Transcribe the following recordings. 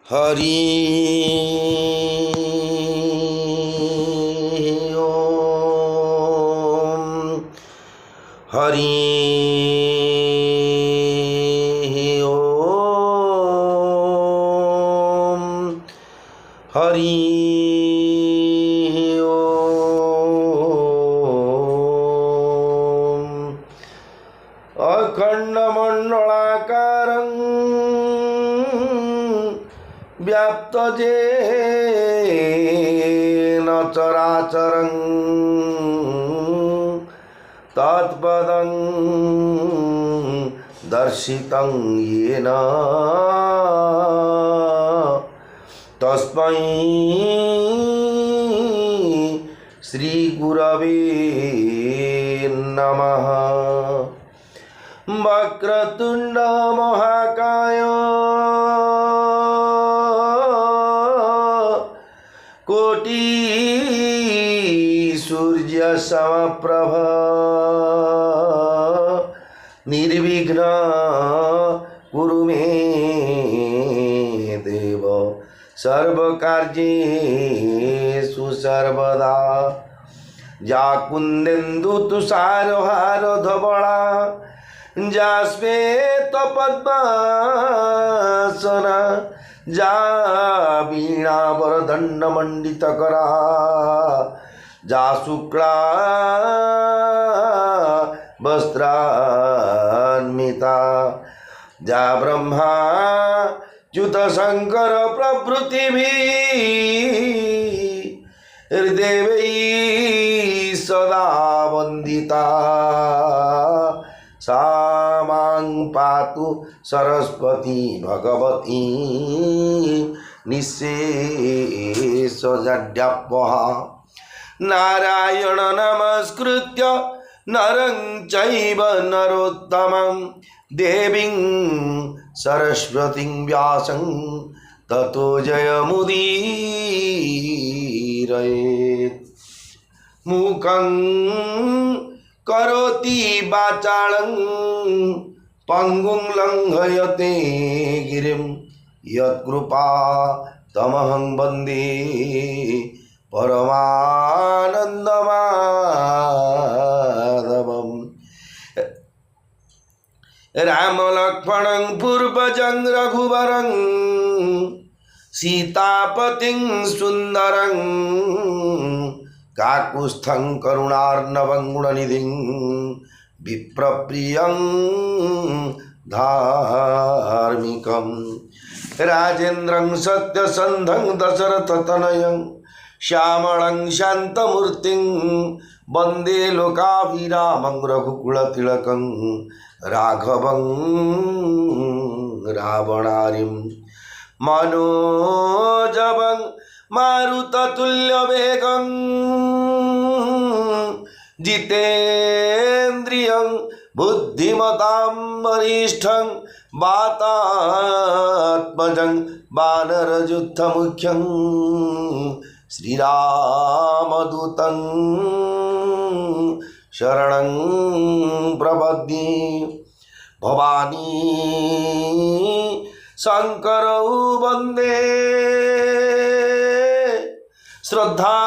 हरि ओम हरि ओम हरि ओम अखंडमंडलाकारं व्याप्तजेन चराचरं तत्पदं दर्शितं येन तस्मै श्रीगुरवे नमः। वक्रतुंड महाकाय कोटि सूर्य समप्रभ निर्विघ्न कुरु मे देव सर्वकार्येषु सर्वदा। जा कुंदेन्दु तुषारहार धवला जा श्वेत पद्मासना जा वीणा वरदंड मंडित करा जा शुक्ला वस्त्रान्विता जा ब्रह्मा च्युत शंकर प्रभृति हृदय सदा वंदिता सा मां पातु सरस्वती भगवती निःशेषजाड्यापहा। नारायण नमस्कृत्य नरं चैव नरोत्तमं देवीं सरस्वतीं व्यासं ततो जयमुदीरयेत्। मूकं करोति वाचालं पंगुं लंघयते गिरिं यत्कृपा तमहं वन्दे परमानन्दमाधवम्। राम लक्ष्मणं पूर्वजं रघुवरं सीतापतिं सुन्दरं काकुस्थं करुणार्णवं गुणनिधिं विप्रप्रियं धार्मिकं। राजेन्द्रं सत्यसन्धं दशरथतनयं श्यामलं शान्तमूर्तिं वन्दे लोकाभिरामं रघुकुलतिलकं राघवं रावणारिं मनोजवं मारुततुल्यवेगं जितेन्द्रियं बुद्धिमतां वरिष्ठं वातात्मजं वानरयुद्धमुख्यं श्रीरामदूतं शरणं प्रपद्ये। भवानी शंकरौ वन्दे श्रद्धा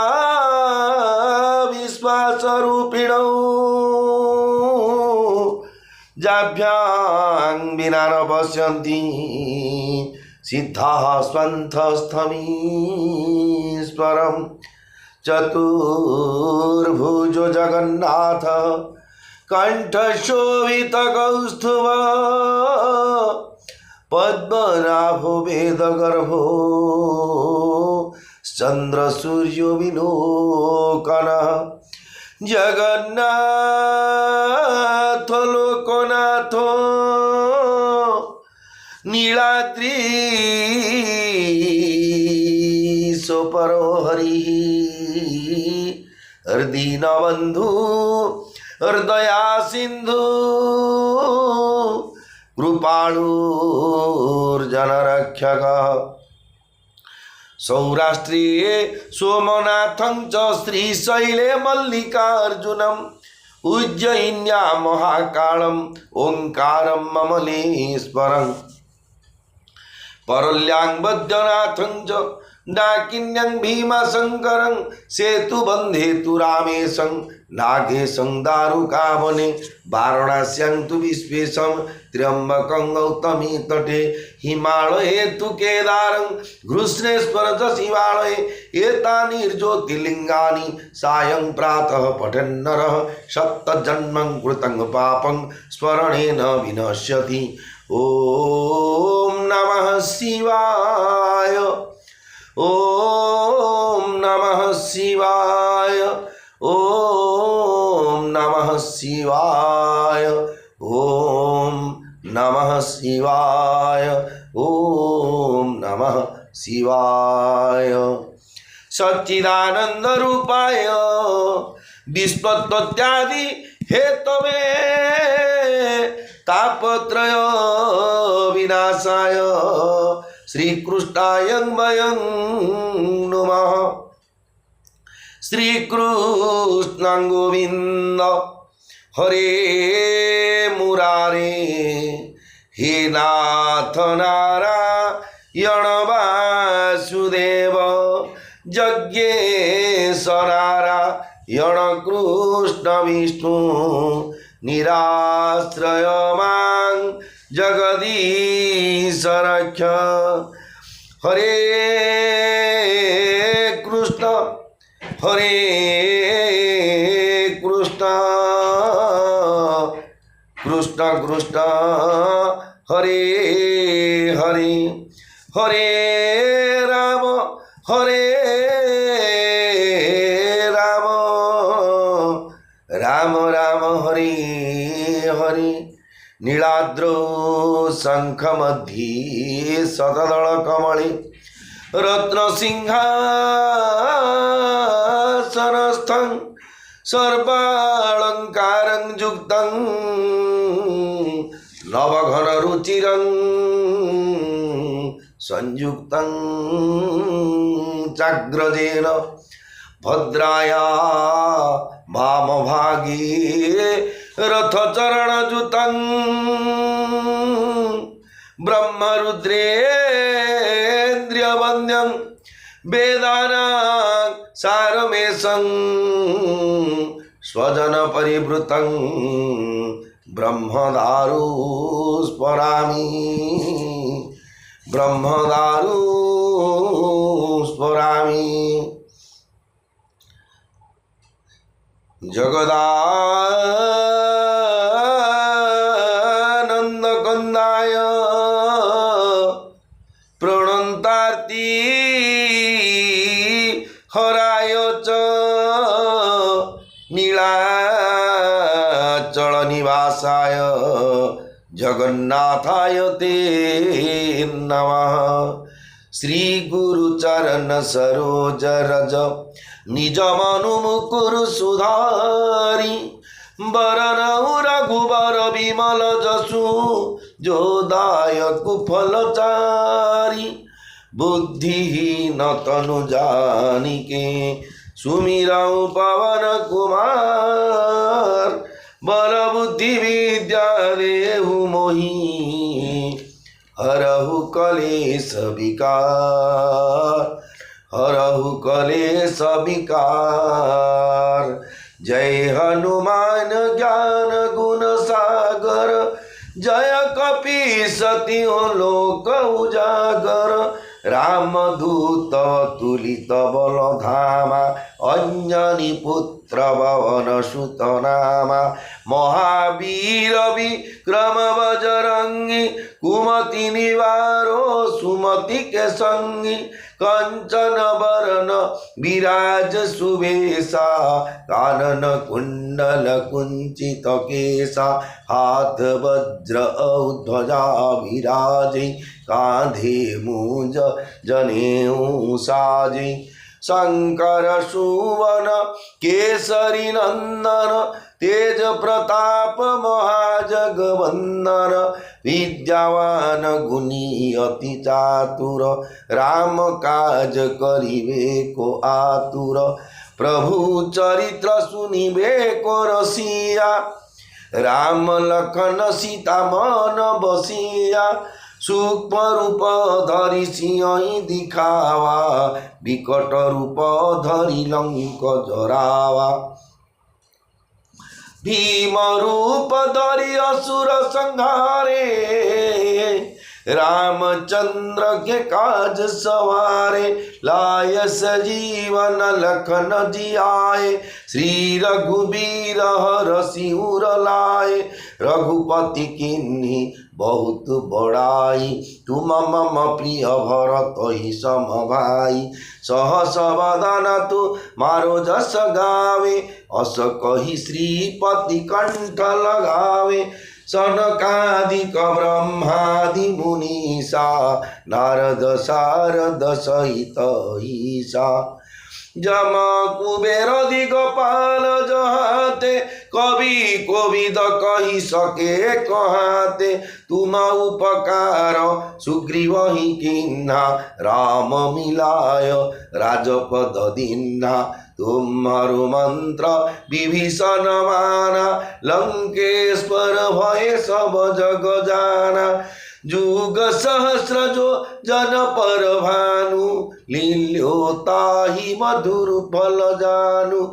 विश्वासरूपिणौ जाभ्यां विना न पश्यन्ति सिद्धाः स्वन्थस्थमीश्वरं। चतुर्भुजो जगन्नाथ कंठशोभितकौस्तुभ पद्मनाभो वेदगर्भो चन्द्रसूर्यो विलोकनः। जगन्नाथ लोकनाथो नीलाद्रीशोपरो हरिः हृदीनबन्धु हृदया सिन्धु कृपालुर्जनरक्षकः। सौराष्ट्रे सोमनाथं च श्रीशैले मल्लिकार्जुनम् उज्जयिन्या महाकालम् ओंकारं ममलेश्वरं। परल्यां वैद्यनाथं च डाकिन्यं भीमाशंकरं सेतुबन्धेतु रामेशं नागेशं दारुकावने वाराणस्यां तु विश्वेशं त्र्यम्बकं गौतमी तटे हिमालये तु केदारं घृष्णेश्वर च शिवालये एतानि ज्योतिर्लिङ्गानि सायं प्रातः पठन्नरः सप्तजन्मं कृतं पापं स्मरणेन विनश्यति। ॐ नमः शिवाय। ॐ नमः शिवाय। ॐ नमः शिवाय। ॐ नमः शिवाय। ॐ नमः शिवाय। सच्चिदानंद रूपाय विश्वोत्पत्त्यादि हेतवे तापत्रय विनाशाय श्रीकृष्णाय वयं नमः। श्रीकृष्ण गोविंद हरे मुरारे हे नाथ नारायण वासुदेव यज्ञेश नारायण कृष्ण विष्णु निराश्रय मां जगदीश रक्ष। हरे कृष्ण कृष्ण कृष्ण हरे हरे हरे राम राम राम हरे हरे। नीलाद्रौ शंखमध्ये शतदलकमले रत्नसिंहासनस्थं सर्वालङ्कारं युक्तं नवघनरुचिरं संयुक्तं चाग्रजेन भद्राया वामभागे रथचरणयुतं ब्रह्मरुद्रेन्द्रियवन्द्यं वेदानां सारमेशं स्वजनपरिवृतं ब्रह्मदारु स्मरामि जगदानन्दकन्दाय प्रणन्तार्ति हराय च नीलाचलनिवासाय जगन्नाथाय ते नमः। श्री गुरुचरण सरोज रज निज मनु मुकुर सुधारी बरन रघुबर विमल जसु जोदायक फलचारी बुद्धिहीन तनु जानिके सुमिरौ पवन कुमार बल बुद्धि विद्या देहु मोहि हरहु कलेश विकार हरहु कलेश विकार। जय हनुमान ज्ञान गुण सागर जय कपीसति लोक उजागर रामदूत तुलित बल धामा अंजनी पुत्र पवन सुत नामा महावीर विक्रम बजरंगी कुमति निवारो सुमति के संगी कंचन बरन विराज सुबेसा कानन कुंडल कुंचित केसा हाथ वज्र ध्वजा विराजे कांधे मूंज जनेऊ साजे शंकर सुवन केसरी नंदन तेज प्रताप महाजगवंदन विद्यावान गुणी अति चातुर राम काज करिबे को आतुर प्रभु चरित्र सुनिबे को रसिया राम लखन सीता मन बसिया सूक्ष्म रूप धरि सिंह दिखावा विकट रूप धरि लंक जरावा भीम रूप धरि असुर संहारे रामचंद्र के काज सवारे लाय सजीवन लखन जियाए श्री रघुबीर हर सिर लाए रघुपति किन्ही बहुत बड़ाई तुम मम प्रिय भरत ही सम भाई सहस वदन तु मारो जस गावे अस कही श्रीपति कंठ लगावे सनकादिक ब्रह्मादि मुनीसा नारद सारद सहित ईसा जम कुबेर दिगपाल जहाते कवि कोविद कही सके कहते तुम उपकार सुग्रीव ही किन्हा राम मिलाय राजपद दीन्हा तुम्हारो मंत्र विभीषण माना लंकेश्वर भय सब जग जाना जुग सहस्र जो जन पर भानु लील्योताहि मधुर फल जानु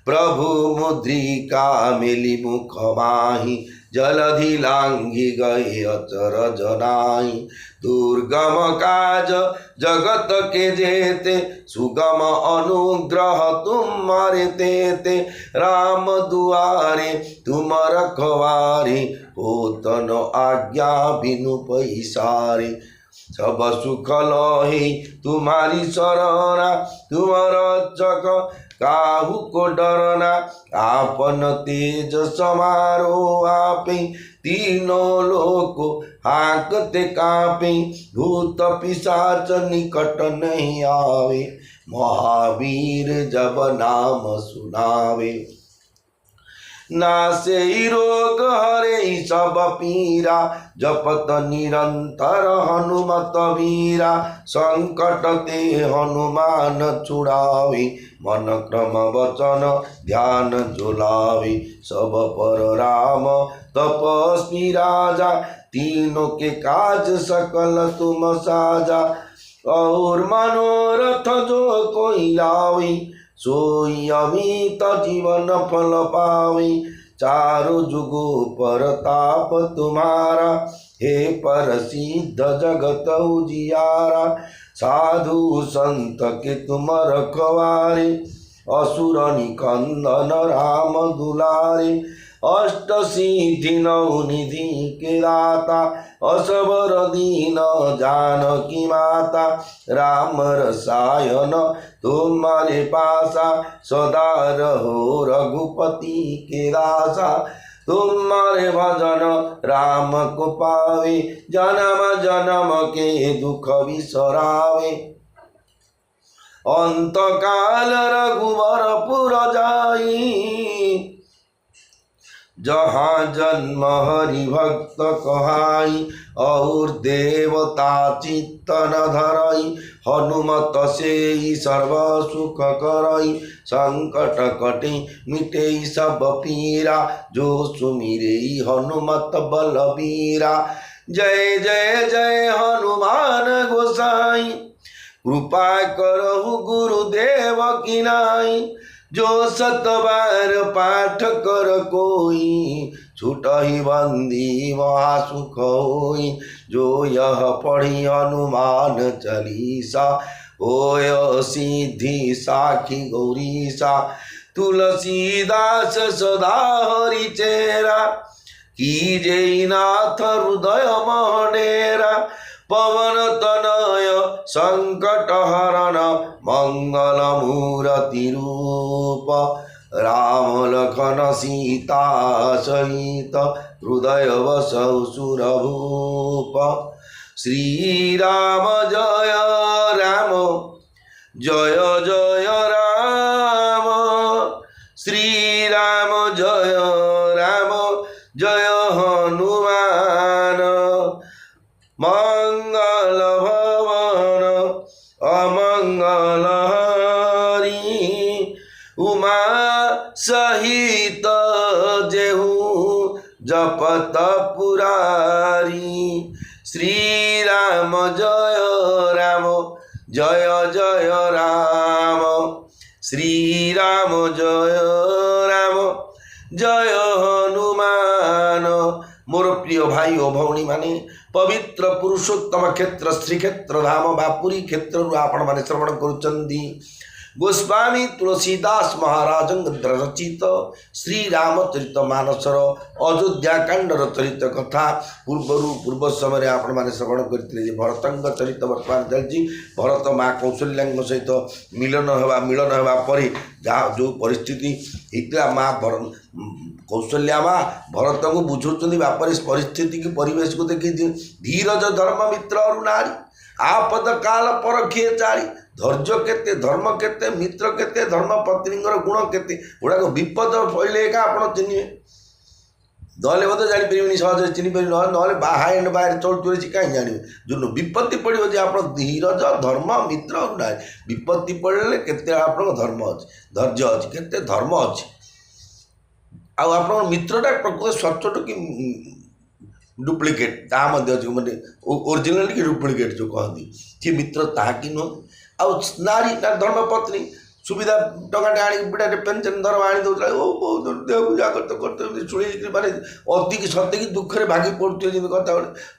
प्रभु मुद्रिका मिली मुख माही जलधि लांघि गए अचर जनाई दुर्गम काज जगत के जेते सुगम अनुग्रह तुम्हारे तेते राम दुआरे तुम रखवारे होतन आज्ञा बिनु पैसारे सब सुख लहे तुम्हारी शरणा तुम रक्षक काहू को डरना आपन तेज समारो आपे तीनों लोक हाकते कापे भूत पिशाच निकट नहीं आवे महावीर जब नाम सुनावे नासे रोग हरे सब पीरा जपत निरंतर हनुमत वीरा संकट ते हनुमान छुड़ावे मन क्रम वचन ध्यान जुलावे सब पर राम तपस्वी राजा तीनों के काज सकल तुम साजा और मनोरथ जो कोई लावी सोई अमित जीवन फल पावे चारों जुगो पर ताप तुम्हारा हे पर सिद्ध जगत उजियारा साधु संत के तुम रखवारे असुर निकंदन राम दुलारे अष्ट सिद्धि नौ निधि के दाता असबर दीन जानकी माता राम रसायन तुम्हारे पासा सदा रहो रघुपति के दासा तुम्हारे भजन राम को पावे जन्म जन्म के दुख बिसरावे अंत काल रघुवर पुर जाई जहाँ जन्म हरि भक्त कहाई और देवता चित्त न धरई हनुमत से ही सर्व सुख करई संकट कटे मिटे सब पीरा जो सुमिरे हनुमत बलबीरा जय जय जय हनुमान गोसाई कृपा करहु गुरुदेव की नाई जो सत बार पाठ कर कोई छूटहि बंदी महासुख होई जो यह पढ़ी हनुमान चालीसा होय सिद्धि साखी गौरीसा तुलसीदास सदा हरि चेरा कीजे नाथ हृदय महनेरा पवन तनय संकट हरण मंगल मूर्ति रूप राम लखन सीता सहित हृदय वसौ सुरभूप श्री राम जय राम जय जय राम श्री राम जय राम जय हनुमान मंगल भवन अमंगल हरि उमा सहित जेहू जपत पुरारी श्री রাম জয় জয় রাম শ্রীরাম জয় রাম জয় হনুমান। मोर प्रिय भाई ओ भौणी माने पवित्र पुरुषोत्तम क्षेत्र श्रीक्षेत्र धाम बा पुरी क्षेत्र आपण माने श्रवण करुचंदी गोस्वामी तुलसीदास महाराज रचित श्री रामचरित मानसर अयोध्या कांडर चरित कथा पूर्व समय आपण माने श्रवण करते भरतंग चरित वर्तमान चलती भरत माँ कौशल्या सहित मिलन होगा पर जहाँ जो परिस्थिति होता माँ कौशल्या माँ भरत को बुझाऊँ बापर परिस्थिति की परिवेश को देखी धीरज धर्म मित्र और नारी आपद काल परखिए चारी धैर्य केते धर्म केते मित्र केते धर्म पत्नी गुण केते गुड़ाक विपद पड़े एका आप चिन्हे नहले बोधे जापर सहज चिन्ह पारे ना बाहर बाहर चलुचे से कहीं जानवे जो विपत्ति पड़ो जे आप धीरज धर्म मित्र और नारी विपत्ति पड़े केते आप धर्म अच्छे धैर्य अच्छे केते धर्म अच्छे आप मित्रटा प्रकृत सचोट कि डुप्लिकेट अच्छे मैंने ओरिजिनल कि डुप्लिकेट जो कहती सी मित्र ताकि कि नुह आ नारी धर्म पत्नी सुविधा टंकाटे आनी पिटाटे पेनशन धर्म आनी दौला देह पूजा करते करते शुणी मारे अति कि सत्य कि दुखे भागी पड़ुए जमी कथा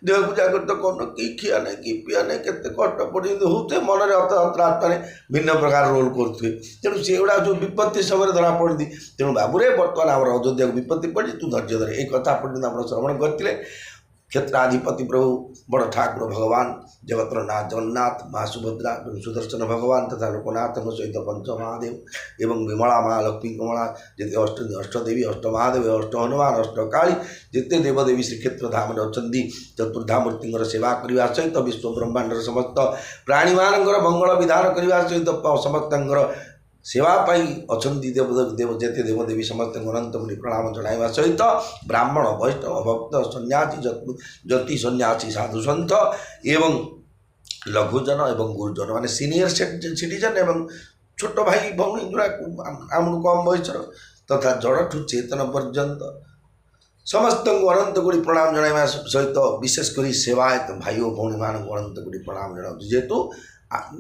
देह पूजा करते कौन कि खिया नहीं कि पिया नहीं केते कष्ट पड़े होते मन में अंतरात्मा भिन्न प्रकार रोल करुए तेणु से गुड़ा जो विपत्ति समय धरा पड़ती तेणु बाबूरे बर्तमान आम अयोध्या को विपत्ति पड़ी तू धैर्य धरे एक कथा पर्यटन आप श्रवण करते क्षेत्राधिपति प्रभु बड़ ठाकुर भगवान जगतर नाथ जगन्नाथ माँ सुभद्रा सुदर्शन भगवान तथा लोकनाथ सहित पंच महादेव एवं विमला माँ लक्ष्मी कमला जिते अष्टदेवी अष्ट महादेव अष्ट हनुमान अष्ट काली जिते देवदेवी श्रीक्षेत्र धाम अच्छा चतुर्धामूर्ति सेवा करने सहित विश्व ब्रह्मांडर समस्त प्राणी मानकर मंगल विधान करने सहित समस्त सेवा पाई अछंती देव जेते देवदेवी समस्त अनंत मुनि प्रणाम जणाइवा सहित ब्राह्मण वैष्णव भक्त सन्यासी जति सन्यासी साधु सन्थ एवं लघुजन एवं गुरुजन माने सीनियर सिटीजन एवं छोट भाई भौणी जोड़ा आमको कम बयसर तथा जड़ ठू चेतन पर्यंत समस्त अनंत गुड़ी प्रणाम जणाइवा सहित विशेषकर सेवायत भाई और भौणी मान अनंत गुड़ी प्रणाम जनाऊँ जेहेतु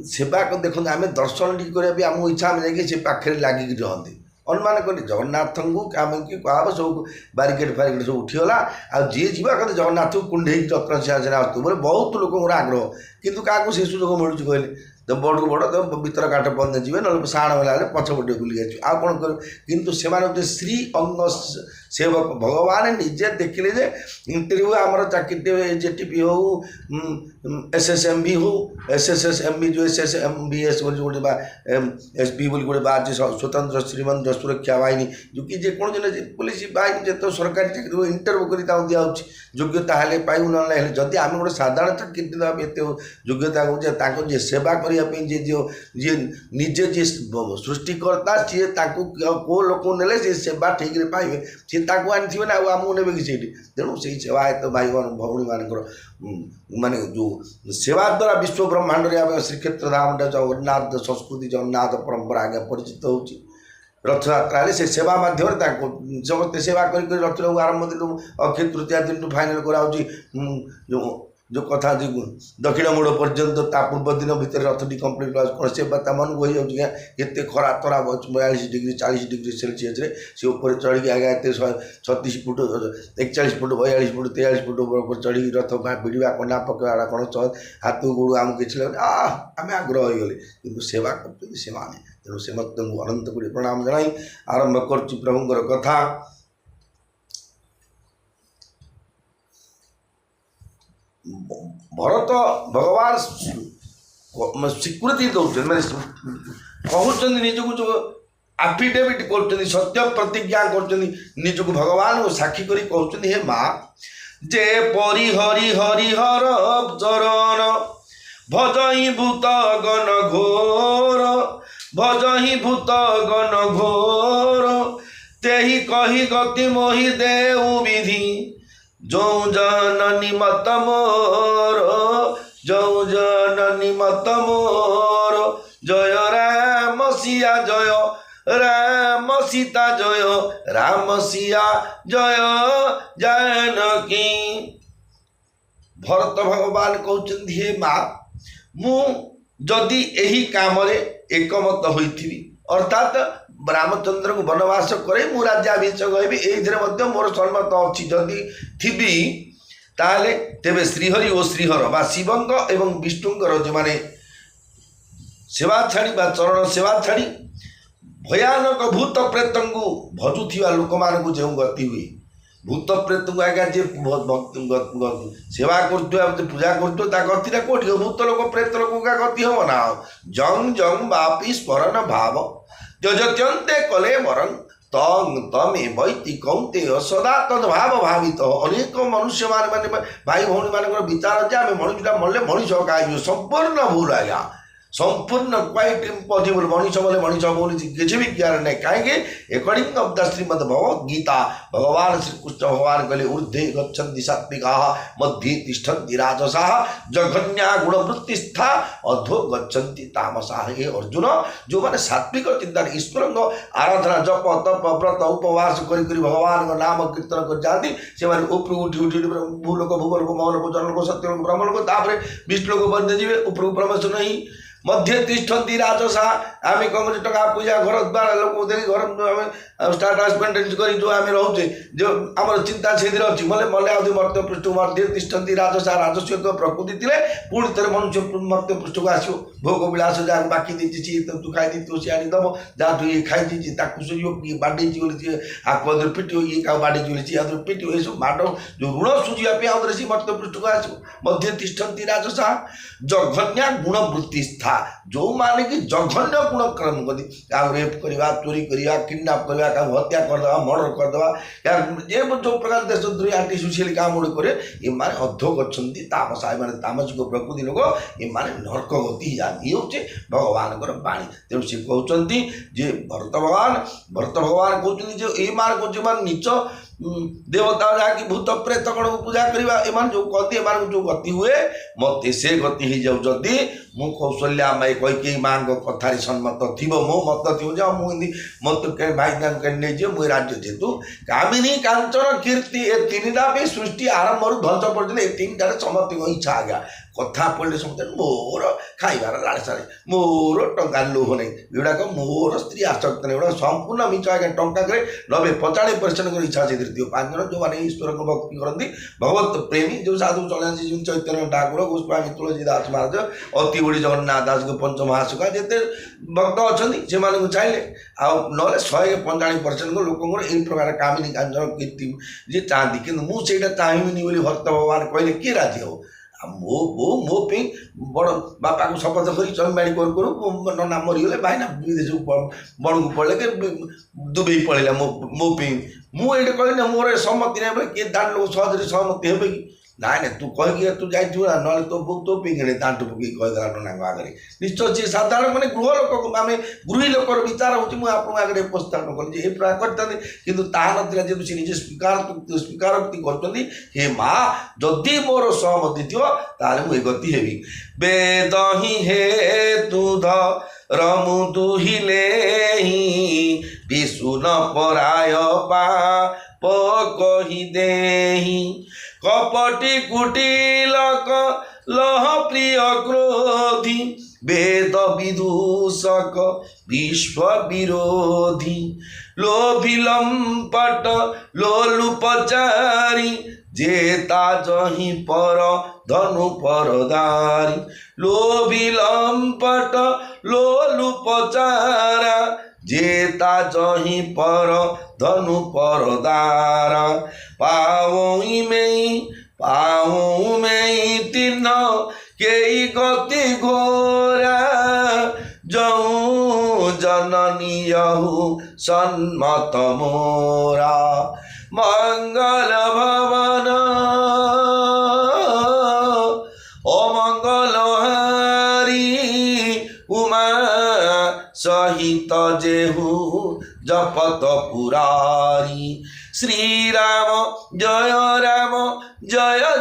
सेवा को देखते आम दर्शन टी करा आम इच्छा आम जाकि पाखे लगिक रहते अनुमान कले जगन्नाथ को आम कि कह सब बारिकेड फारिकेड सब उठीगला आ जी जा कहते जगन्नाथ को कुंडे रत्न सिंहासन बोले बहुत लोक आग्रह किंतु क्या से सुजोग मिलूँ कहले तो बड़ को बड़ तो भीतर काठ बंद जी ना साण बेला पछपटे बुल आ कौन कर कितु से श्री अंग सेवक भगवान निजे देखिले जे इंटरव्यू आमर चाकरी जेटीपी हो एसएसएमबी हो एसएसएसएमबी जो एसएसएमबीएस गोटे एसपी बोली गोटे बाहर स्वतंत्र श्रीमंत सुरक्षा बाहिनी जो कि जेकोसी पुलिस बाहिनी जो सरकारी चाकरी इंटरव्यू कर दिखाई योग्यता हेल्ले पाइबू ना जदि आम गोटे साधारण चाकरी देव एत योग्यता जे सेवा करने जी निजे जी सृष्टिकर्ता सी कौ लोक ने सेवा ठीक पाइबे सी आनी ना आमको ने कि तेणु से सेवायत भाई भौणी मानकर माने जो सेवा द्वारा विश्व ब्रह्मांड में श्रीक्षेत्र धाम जगन्नाथ संस्कृति जगन्नाथ परंपरा आगे परिचित हो रथयात्रा से सेवा माध्यम समस्ते सेवा कर रथ आरंभ दिन अक्षय तृतीया दिन फाइनाल कराऊँगी जो कथा दक्षिण मोड़ पर्यंत पूर्व दिन भितर रथटी कम्प्लीट कौन से मन को होते खरा तरा 42 डिग्री 40 डिग्री सेल्सियस से ऊपर चढ़ी आगे एत 36 फुट 41 फुट 42 फुट 43 फुट ऊपर चढ़ी रथ भिड़ा कना पकड़ा कौन हाथ गोड़ आम किसी आम आग्रह हो गले कि सेवा कर तेणु से मत अनंत गुड़ी प्रणाम जनाई आरंभ कर प्रभुंर कथा। भरत भगवान स्वीकृति दौरान मैंने कहते निजक जो आफिडेविट कर सत्य प्रतिज्ञा कर निजक भगवान को साक्षी कर कहते हे माँ जे परि हरि हरिहर चरण भजहि भूत गण घोर भजहि भूत गण घोर तेहि कही गति मोहि देउ विधि जो जननी मत मोर जो जननी मत मोर जय राम सिया जय राम सीता जय राम सिया जय जानकी। भरत भगवान कहते हे माँ मु जदि यही काम एकमत होइथिबी अर्थात रामचंद्र को वनवास करे मु राज्याभिषेक हेबी एइथिरे मध्य मोर सम्मत अछि जदि थिबी ताले तेबे श्रीहरि और श्रीहर बा शिवंग एवं विष्णुंकर जो माने सेवा छाड़ी बा चरण सेवा छाड़ी भयानक भूत प्रेत को भजुथिबा लोक मानकु जो गति हुए भूत प्रेत को आज्ञा जे सेवा कर पूजा कर गति कौटी भूत लोक प्रेत लोक का गति हम ना जंग जंग बापी स्मरण भाव त्यजत्यंते कले मरंग तंग तमे वैति कौते सदा तद्भाव भावित अनेक मनुष्य माने भाई भौणी मान विचार जे आम मनुष्यटा मरले मनीष कह संपूर्ण भूल आज्ञा संपूर्ण क्वाइट इम्पॉसिबल मनीष बोले मनीष बोली किसी भी ज्ञान नहीं कहीं according of the Shrimad Bhagavad Gita भगवान श्री कृष्ण भगवान कहले ऊर्ध्वे गच्छन्ति सात्विकाः मध्ये तिष्ठन्ति राजसाः जघन्या गुणवृत्तिस्था अधो गच्छन्ति तामसाः। हे अर्जुन जो माने सात्विक चिंतन ईश्वर आराधना जप तप व्रत उपवास करी भगवान नाम कीर्तन कर जाती से माने ऊपर उठी उठी भूलोक भूगोलोक मौलोक जनलोक सत्यलोक ब्रह्मलोक तापर विष्णुलोक बंदे जीवे ऊपर प्रवेश नहीं मध्य तिष्ठन्ति राजसा आम कम टका पूजा घर द्वारा लोक देखिए घर स्टाटस मेन्टेन कर जो आम रोचे जो आम चिंता से अच्छी मले मले आदि मर्त्य पृष्ठ मध्य तिष्ठन्ति राजसा राजस्व प्रकृति थे पुणी थे मनुष्य मर्त्य पृष्ठ को आसो भोग विलास जहाँ बाकी देती तू खाई सी आनीदब जहाँ तू ये खाई बाड़े आगे पिटो ये क्या बाड़े आदि पिटो ये सब माड जो ऋण सुझापी आदि सी मर्त्य पृष्ठ को आसो मध्य तिष्ठन्ति राजसा जघन्या गुणवृत्ति स्था जो माने कि जघन्य गुण कर्म कर रेप करवा चोरी करवा किडनाप करवा हत्या करदे मर्डर करदे ये जो प्रकार देशद्रोही आंटी सुशील काम गुड़ करे ये माने अधो गच्छन्ति तामसा माने तामसिक प्रकृति लोक ये माने नरक गति जाती हूँ भगवान बाणी तेणु सी कहते जे भरत भगवान कहते जो ये मान को जो नीच देवता जहाँकि भूत प्रेत गण को पूजा करवा एमान जो कहती एमान जो गति हुए मत से गति हो जाऊ जदि मु कौशल्या माई कई माँ कथार सम्मत थी मो मत थी जा मुझे मत भाई नहीं मुझे राज्य जेतु कामिनी कांचन कीर्ति ए तीनटा भी सृष्टि आरंभ ध्वंस पर्यटन ये तीन टारे समस्त इच्छा आ गया कथा पढ़ले समझे मोर खाइबार लालसा मोर टंका लोभ नहीं एगुड़ाक मोर स्त्री आसक्त नहीं एगुड़ा संपूर्ण मिछ आज्ञा टंका 90-95% इच्छा से तृतीय 5 जन जो मैंने ईश्वर को भक्ति करती भगवत प्रेमी जो साधु चले चैतन्य ठाकुर गोस्वामी तुलसीदास महाराज अति बड़ी जगन्नाथ दास को पंचमहासुखा जिते भक्त अच्छा से चाहिए ना 195% लोक यही प्रकार कामिनी कांचन कीर्ति जी चाहती कि मुझे चाहबी भक्त भगवान कहले किए राजी हो मो मो मो पे बड़ बापा को शपथ कर जमीबाड़ी करूँ नना मरीगले भाईना विदेश बण को पड़े कि दुबई पड़ेगा मो पे मुझे कहली ना मोर सहमति नहीं किए दाँट लोग सहज सहमति हे कि नाई ना तू कहीकि तू जाइए ना ना तो पिंगे दाँट पकई कहीदेला नना आगे निश्चय सी साधारण मैंने गृह लोक आम गृही लोकर विचार हूँ आपको आगे उपस्थापन करी ये प्रकार करते कि ना जेहतु सी निजे स्वीकारोक्ति कर हे माँ जदि मोर सहमति थो ताले मुझे गति हेबी वेद ही हे तुध रमु दुहिले विशु न पराय पाप कही देही कपटी कुटिलक लह प्रिय क्रोधी वेद विदूषक विश्व विरोधी लोभिलंपट लोलुपचारी जेता जही पर धनु परदारी लोभिलंपट लोलुपचारा जेता जही पर धनु परदारा पावई में तीन के गति घोरा जऊ जननी यहु सन्मत मोरा मंगल भवन अमंगल हारी उमा सहित जेहु जपत पुरारी श्री राम जय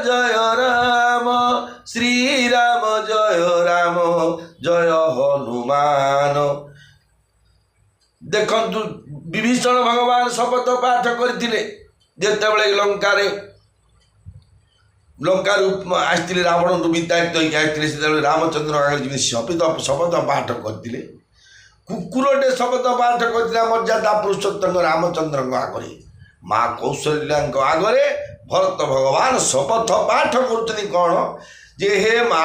जय राम श्री राम जय हनुमान। देखु विभीषण भगवान शपथ पाठ करते जितेबले लंका ଲଙ୍କାରୁ ଆସିଥିଲେ ରାବଣଠୁ ବିତାଡ଼ିତ ହୋଇକି ଆସିଥିଲେ ସେତେବେଳେ ରାମଚନ୍ଦ୍ର ଆଗରେ ଯେମିତି ଶପଥ ପାଠ କରିଥିଲେ କୁକୁରଟେ ଶପଥ ପାଠ କରିଥିଲା ମର୍ଯ୍ୟାଦା ପୁରୁଷୋତ୍ତମ ରାମଚନ୍ଦ୍ରଙ୍କ ଆଗରେ ମା କୌଶଲ୍ୟାଙ୍କ ଆଗରେ ଭରତ ଭଗବାନ ଶପଥ ପାଠ କରୁଛନ୍ତି କ'ଣ ଯେ ହେ ମା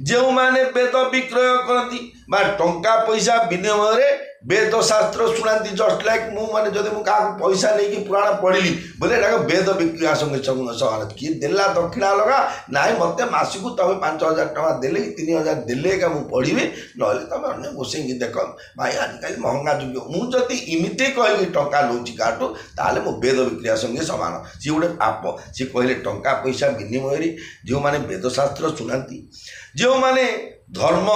ଯେଉଁମାନେ ବେଦ ବିକ୍ରୟ କରନ୍ତି ବା ଟଙ୍କା ପଇସା ବିନିମୟରେ ବେଦ ଶାସ୍ତ୍ର ଶୁଣାନ୍ତି ଜଷ୍ଟ ଲାଇକ୍ ମୁଁ ମାନେ ଯଦି ମୁଁ କାହାକୁ ପଇସା ନେଇକି ପୁରାଣ ପଢ଼ିଲି ବୋଲେ ଏଟାକୁ ବେଦ ବିକ୍ରୟ ସଙ୍ଗେ ସମାନ କିଏ ଦେଲା ଦକ୍ଷିଣା ଲଗା ନାଇଁ ମୋତେ ମାସକୁ ତୁମେ 5,000 ଟଙ୍କା ଦେଲେ କି 3,000 ଦେଲେ ଏକା ମୁଁ ପଢ଼ିବି ନହେଲେ ତୁମେ ଅନ୍ୟ ବସେଇକି ଦେଖ ଭାଇ ଆଜିକାଲି ମହଙ୍ଗା ଯୁଗ ମୁଁ ଯଦି ଏମିତି କହିକି ଟଙ୍କା ନେଉଛି କାହାଠୁ ତାହେଲେ ମୁଁ ବେଦ ବିକ୍ରୟ ସଙ୍ଗେ ସମାନ ସିଏ ଗୋଟେ ପାପ ସିଏ କହିଲେ ଟଙ୍କା ପଇସା ବିନିମୟରେ ଯେଉଁମାନେ ବେଦଶାସ୍ତ୍ର ଶୁଣାନ୍ତି ଯେଉଁମାନେ ଧର୍ମ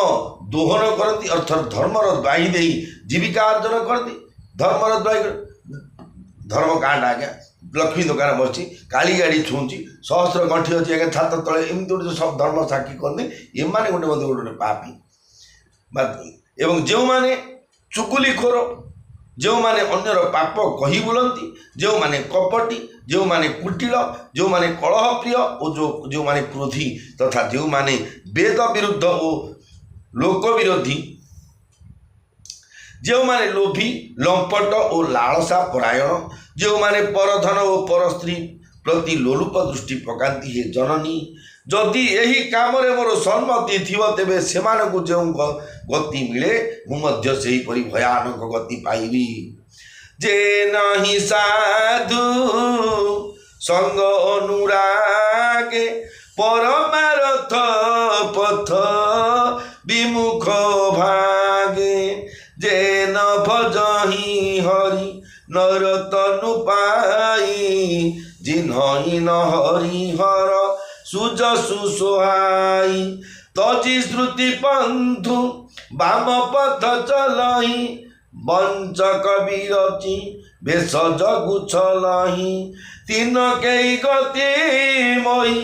ଦୋହନ କରନ୍ତି ଅର୍ଥାତ୍ ଧର୍ମର ଦ୍ୱାହି ଦେଇ ଜୀବିକା ଅର୍ଜନ କରନ୍ତି ଧର୍ମର ଦ୍ୱାହି ଧର୍ମ କାଁଟା ଆଜ୍ଞା ଲକ୍ଷ୍ମୀ ଦୋକାନ ବସିଛି କାଳି ଗାଡ଼ି ଛୁଁଛି ସହସ୍ର ଗଣ୍ଠି ଅଛି ଆଜ୍ଞା ଛାତ ତଳେ ଏମିତି ଗୋଟେ ସବୁ ଧର୍ମ ସାକ୍ଷୀ କରନ୍ତି ଏମାନେ ଗୋଟେ ମଧ୍ୟ ଗୋଟେ ପାପୀ ଏବଂ ଯେଉଁମାନେ ଚୁଗୁଲିଖୋର ଯେଉଁମାନେ ଅନ୍ୟର ପାପ କହି ବୁଲନ୍ତି ଯେଉଁମାନେ କପଟି ଯେଉଁମାନେ କୁଟିଳ ଯେଉଁମାନେ କଳହପ୍ରିୟ ଓ ଯେଉଁମାନେ କ୍ରୋଧୀ ତଥା ଯେଉଁମାନେ ବେଦ ବିରୁଦ୍ଧ ଓ ଲୋକ ବିରୋଧୀ ଯେଉଁମାନେ ଲୋଭୀ ଲମ୍ପଟ ଓ ଲାଳସା ପରାୟଣ ଯେଉଁମାନେ ପରଧନ ଓ ପର ସ୍ତ୍ରୀ ପ୍ରତି ଲୋଲୁପ ଦୃଷ୍ଟି ପକାନ୍ତି ହେ ଜନନୀ ଯଦି ଏହି କାମରେ ମୋର ସମ୍ମତି ଥିବ ତେବେ ସେମାନଙ୍କୁ ଯେଉଁ ଗତି ମିଳେ ମୁଁ ମଧ୍ୟ ସେହିପରି ଭୟାନକ ଗତି ପାଇବି ଯେ ନାହିଁ ସାଧୁ ସଙ୍ଗ ଅନୁରାଗେ ପରମାରଥ ପଥ ବିମୁଖ ଭାଗେ ଯେ ନ ଭଜହି ହରି ନରତନୁ ପାଇ ଜିହ୍ନଇ ନ ହରିହର ସୁଜସୁ ସୋହାଇ ତଜି ଶ୍ରୁତି ପନ୍ଥୁ ବାମ ପଥ ଚଲହି ବଞ୍ଚକ ବିରଚି ଭେଷଜ ଗୁଛଲହି ତିନ କେଇ ଗତି মই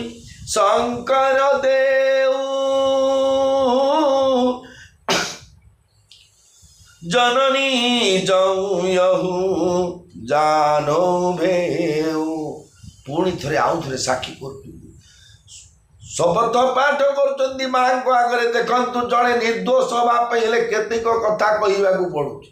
শঙ্কর দেউ জননী যৌ জানো ভেউ ପୁଣି ଥରେ ଆଉ ଥରେ ସାକ୍ଷୀ କରୁଛନ୍ତି ଶପଥ ପାଠ କରୁଛନ୍ତି ମାଙ୍କ ଆଗରେ ଦେଖନ୍ତୁ ଜଣେ ନିର୍ଦ୍ଦୋଷ ହେବା ପାଇଁ ହେଲେ କେତେକ କଥା କହିବାକୁ ପଡ଼ୁଛି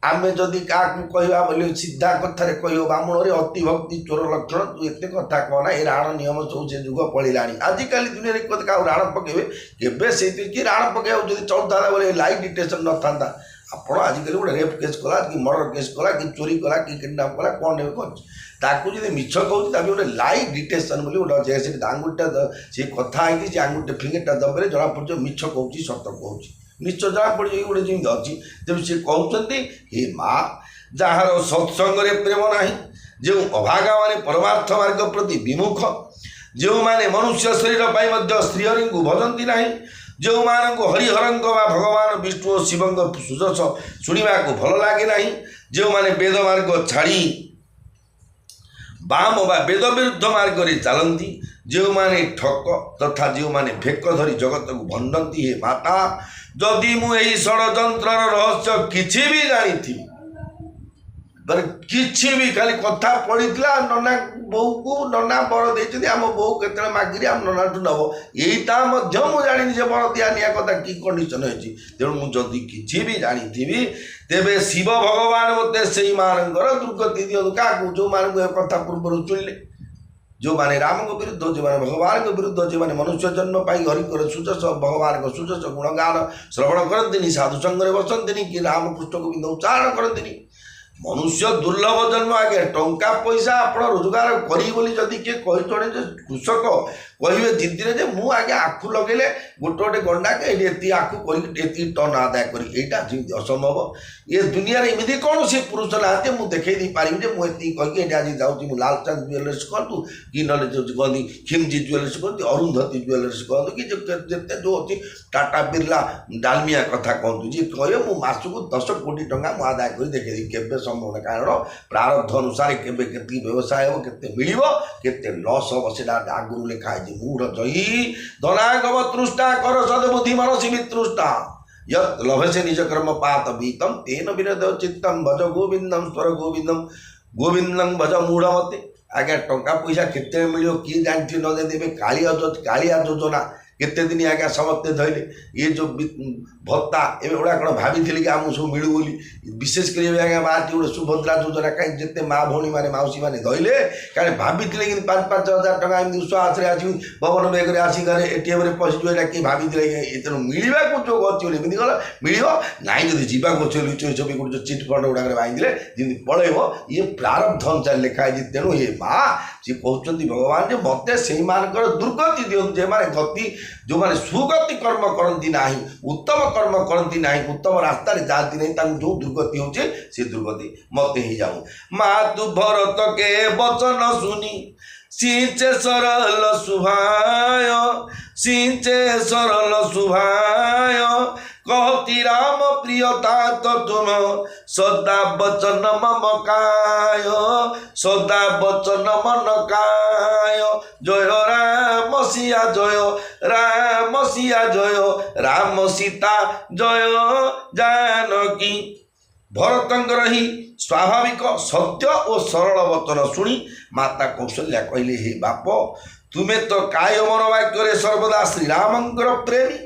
ଆମେ ଯଦି କାହାକୁ କହିବା ବୋଲି ସିଧା କଥାରେ କହିବ ବାମୁଣରେ ଅତିଭକ୍ତି ଚୋର ଲକ୍ଷଣ ତୁ ଏତେ କଥା କହନା ଏ ରାଣ ନିୟମ ସବୁ ସେ ଯୁଗ ପଳିଲାଣି ଆଜିକାଲି ଦୁନିଆରେ କାହାକୁ ରାଣ ପକେଇବେ କେବେ ସେଇଠି କି ରାଣ ପକେଇବାକୁ ଯଦି ଚଳୁଥାନ୍ତା ବୋଲେ ଲାଇଭ୍ ଡିଟେକ୍ସନ୍ ନଥାନ୍ତା ଆପଣ ଆଜିକାଲି ଗୋଟେ ରେପ୍ କେସ୍ କଲା କି ମର୍ଡର କେସ୍ କଲା କି ଚୋରି କଲା କି କିଡ଼ନାପ୍ କଲା କ'ଣ ନେବେ କରୁଛି ତାକୁ ଯଦି ମିଛ କହୁଛି ତାକୁ ଗୋଟେ ଲାଇଭ୍ ଡିଟେକ୍ସନ୍ ବୋଲି ଗୋଟେ ଅଛି ସେଠି ଆଙ୍ଗୁଠିଟା ସେ କଥା ହେଇକି ସେ ଆଙ୍ଗୁଠି ଫିଙ୍ଗରଟା ଦବରେ ଜଣାପଡ଼ୁଛି ମିଛ କହୁଛି ସତ କହୁଛି ନିଶ୍ଚୟ ଜଣାପଡ଼ିଯିବ ଗୋଟେ ଯେମିତି ଅଛି ତେଣୁ ସେ କହୁଛନ୍ତି ହେ ମା ଯାହାର ସତ୍ସଙ୍ଗରେ ପ୍ରେମ ନାହିଁ ଯେଉଁ ଅଭାଗାମାନେ ପରମାର୍ଥ ମାର୍ଗ ପ୍ରତି ବିମୁଖ ଯେଉଁମାନେ ମନୁଷ୍ୟ ଶରୀର ପାଇଁ ମଧ୍ୟ ଶ୍ରୀହରିଙ୍କୁ ଭଜନ୍ତି ନାହିଁ ଯେଉଁମାନଙ୍କୁ ହରିହରଙ୍କ ବା ଭଗବାନ ବିଷ୍ଣୁ ଓ ଶିବଙ୍କ ସୁଯଶ ଶୁଣିବାକୁ ଭଲ ଲାଗେ ନାହିଁ ଯେଉଁମାନେ ବେଦ ମାର୍ଗ ଛାଡ଼ି ବାମ ବା ବେଦ ବିରୁଦ୍ଧ ମାର୍ଗରେ ଚାଲନ୍ତି ଯେଉଁମାନେ ଠକ ତଥା ଯେଉଁମାନେ ଭେକ ଧରି ଜଗତକୁ ଭଣ୍ଡନ୍ତି ହେ ମାତା ଯଦି ମୁଁ ଏହି ଷଡ଼ଯନ୍ତ୍ରର ରହସ୍ୟ କିଛି ବି ଜାଣିଥିବି ମାନେ କିଛି ବି ଖାଲି କଥା ପଡ଼ିଥିଲା ନନା ବୋଉକୁ ନନା ବର ଦେଇଛନ୍ତି ଆମ ବୋଉ କେତେବେଳେ ମାଗିରି ଆମ ନନାଠୁ ନେବ ଏଇଟା ମଧ୍ୟ ମୁଁ ଜାଣିନି ଯେ ବର ଦିଆ ନିଆ କଥା କି କଣ୍ଡିସନ୍ ହେଇଛି ତେଣୁ ମୁଁ ଯଦି କିଛି ବି ଜାଣିଥିବି ତେବେ ଶିବ ଭଗବାନ ମୋତେ ସେଇମାନଙ୍କର ଦୁର୍ଗତି ଦିଅନ୍ତୁ କାହାକୁ ଯେଉଁମାନଙ୍କୁ ଏ କଥା ପୂର୍ବରୁ ଚୁଣିଲେ ଯେଉଁମାନେ ରାମଙ୍କ ବିରୁଦ୍ଧ ଯେଉଁମାନେ ଭଗବାନଙ୍କ ବିରୁଦ୍ଧ ଯେଉଁମାନେ ମନୁଷ୍ୟ ଜନ୍ମ ପାଇ ହରିଙ୍କର ସୁଯଶ ଭଗବାନଙ୍କ ସୁଯଶ ଗୁଣଗାନ ଶ୍ରବଣ କରନ୍ତିନି ସାଧୁ ସଙ୍ଗରେ ବସନ୍ତିନି କି ରାମକୃଷ୍ଣ ଗୋବିନ୍ଦ ଉଚ୍ଚାରଣ କରନ୍ତିନି ମନୁଷ୍ୟ ଦୁର୍ଲଭ ଜନ୍ମ ଆଜ୍ଞା ଟଙ୍କା ପଇସା ଆପଣ ରୋଜଗାର କରିବି ବୋଲି ଯଦି କିଏ କହିଚଣେ ଯେ କୃଷକ କହିବେ ଜିଦ୍ଦିରେ ଯେ ମୁଁ ଆଜ୍ଞା ଆଖୁ ଲଗେଇଲେ ଗୋଟେ ଗଣ୍ଡାକେ ଏଠି ଏତିକି ଆଖୁ କରିକି ଏତିକି ଟନ୍ ଆଦାୟ କରି ଏଇଟା ଯେମିତି ଅସମ୍ଭବ ଏ ଦୁନିଆରେ ଏମିତି କୌଣସି ପୁରୁଷ ନାହାନ୍ତି ମୁଁ ଦେଖେଇ ଦେଇପାରିବି ଯେ ମୁଁ ଏତିକି କହିକି ଏଠି ଆଜି ଯାଉଛି ମୁଁ ଲାଲଚାନ୍ଦ ଜୁଏଲର୍ସ କୁହନ୍ତୁ କି ନହେଲେ ଯେଉଁ କହନ୍ତି ଖିମଜି ଜୁଏଲର୍ସ କୁହନ୍ତି ଅରୁନ୍ଧତୀ ଜୁଏଲର୍ସ କୁହନ୍ତୁ କି ଯେତେ ଯେଉଁ ଅଛି ଟାଟା ବିର୍ଲା ଡାଲମିଆ କଥା କୁହନ୍ତୁ ଯିଏ କହିବେ ମୁଁ ମାସକୁ 10 କୋଟି ଟଙ୍କା ମୁଁ ଆଦାୟ କରି ଦେଖେଇଦେବି କେବେ ସମ୍ଭବ ନାହିଁ କାରଣ ପ୍ରାରବ୍ଧ ଅନୁସାରେ କେବେ କେତିକି ବ୍ୟବସାୟ ହେବ କେତେ ମିଳିବ କେତେ ଲସ୍ ହେବ ସେଟା ଆଗରୁ ଲେଖା ହେଇଛି ମୂଢ଼ ଜୟୀ ଧନାଗମ ତୃଷ୍ଣା କର ସଦବୁଦ୍ଧି ମାନସି ବିତୃଷ୍ଣା यत् लभसे निज कर्म पात बीतम तेन विनद चित्तम भज गोविंदम स्वर गोविंदम गोविंदम भज मूढ़मते आज्ञा टंका पैसा केते मिलियो किए जानथि न देबे कालिया योजना केते दिन आज्ञा समस्ते धैले ये जो भत्ता एगुड़ा कौन भाभी कि आमको सब मिलू बोली विशेषकर आज्ञा माटी गोटे सुभद्रा योजना कहीं जिते माँ भौणी मैंने मौसी मैंने धैले कहीं भाभी कि 5-5 हजार टका एमती विश्वास आस भवन बेगर आसिक एटीएम पशिज कि भाभी तेणु मिलवा जो अच्छी बोली गला मिल ना जब जावाक अच्छे छवि गोटे चिट फंड गुड़ा बांधे जमी पलैब ये प्रारब्ध अनुसार लिखाई तेणु ये माँ सी कहते भगवान जो मत से दुर्गति दिखाँ जे मैंने गति जो मैंने सुगति कर्म करती ना उत्तम कर्म करती ना उत्तम रास्तार जाती नहीं जो दुर्गति होचे से दुर्गति मत ही जाऊँ माँ तू भरत के वचन सुनी सिंचे सरल सुभाय सिंचे सरल सुभाय कहती राम प्रियता तो तुम सदा वचन मम काय सदा वचन मन काय जय राम सिया जय राम सिया जय राम सीता जय जानकी भरतंकर ही स्वाभाविक सत्य और सरल वचन शुणी माता कौशल्या कहले हे बाप तुम्हें तो काय मन वाक्य सर्वदा श्रीरामंकर प्रेमी